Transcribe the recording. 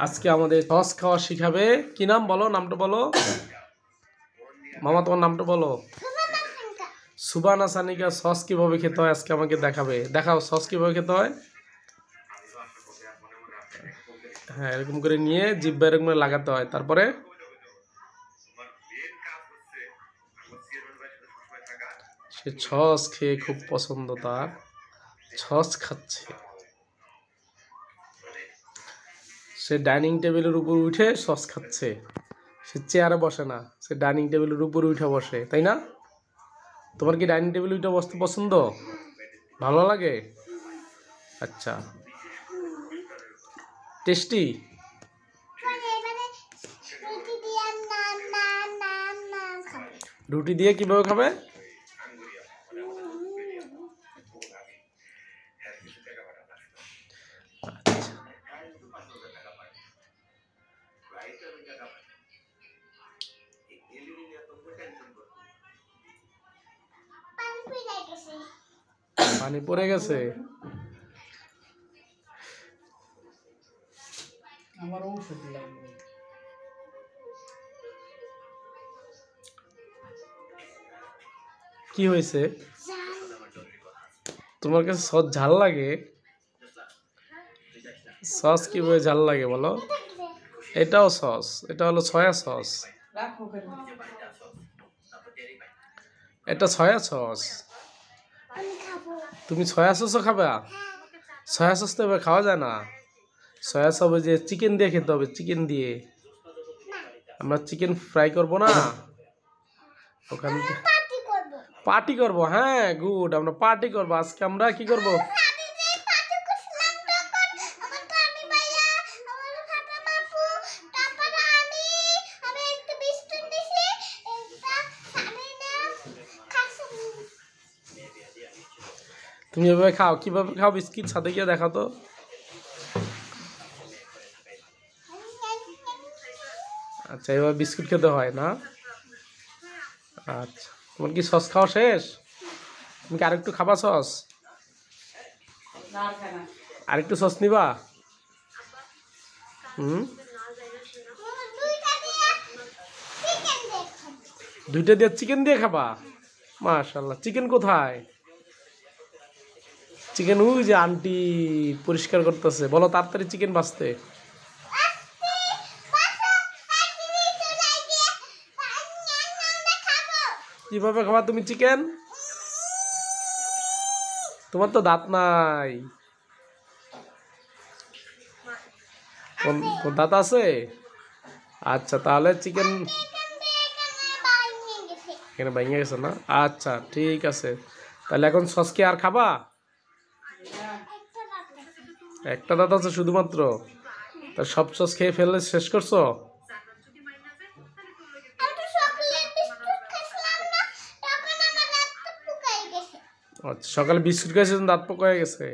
আজকে আমাদের সস খাওয়া শিখাবে। কি নাম বলো, নামটা বলো মামা, তোমার নামটা বলো। সুবানা সানিকা সস কিভাবে খেতে হয় আজকে আমাকে দেখাবে। দেখাও সস কিভাবে খেতে হয়। হ্যাঁ, এরকম করে নিয়ে জিহ্বা এরকম করে লাগাতে হয়, তারপরে সে সস খেয়ে খুব পছন্দ তার, সস খাচ্ছে। সে ডাইনিং টেবিলের উপর উঠে সস খাচ্ছে। সে চেয়ারে বসে না, সে ডাইনিং টেবিলের উপর উঠে বসে, তাই না? তোমার কি ডাইনিং টেবিলে উঠে বসতে পছন্দ, ভালো লাগে? আচ্ছা, টেস্টি। রুটি দিয়ে কিভাবে খাবে? পানি পড়ে গেছে। আমার ঔষধ লাগবে। কি হয়েছে? তোমার কাছে সস ঝাল লাগে? সস কিভাবে ঝাল লাগে বলো? এটাও সস, এটা হলো সয়া সস। এটা সয়া সস। তুমি সয়া সসও খাবে? সয়া সস তো এবার খাওয়া যায় না। সয়া সস যে চিকেন দিয়ে খেতে হবে, চিকেন দিয়ে। আমরা চিকেন ফ্রাই করবো না, ওখান থেকে পার্টি করবো। হ্যাঁ, গুড, আমরা পার্টি করবো আজকে। আমরা কি করবো? তুমি এভাবে খাও, কিভাবে খাও? বিস্কিট সাথে গিয়ে দেখাও তো। আচ্ছা, এবার বিস্কুট খেতে হয় না? আচ্ছা, তোমার কি সস খাওয়া শেষ? তুমি কি আরেকটু খাবা সস? আরেকটু সস নিবা? দুইটা দিয়ে চিকেন দিয়ে খাবা? মাশাআল্লাহ। চিকেন কোথায়? চিকেন ওই যে আন্টি পরিষ্কার করতেছে, বলো তাড়াতাড়ি চিকেন বাঁচতে। কিভাবে খাবা তুমি চিকেন? তোমার তো দাঁত নাই। দাঁত আছে? আচ্ছা, তাহলে চিকেন এখানে ভেঙে গেছে না? আচ্ছা, ঠিক আছে। তাহলে এখন সস কি আর খাবা? একটা দাঁত আছে শুধুমাত্র? তা সব সস খেয়ে ফেললে শেষ করছো? আচ্ছা, সকালে বিস্কুট খাইছে, দাঁত পোকা হয়ে গেছে।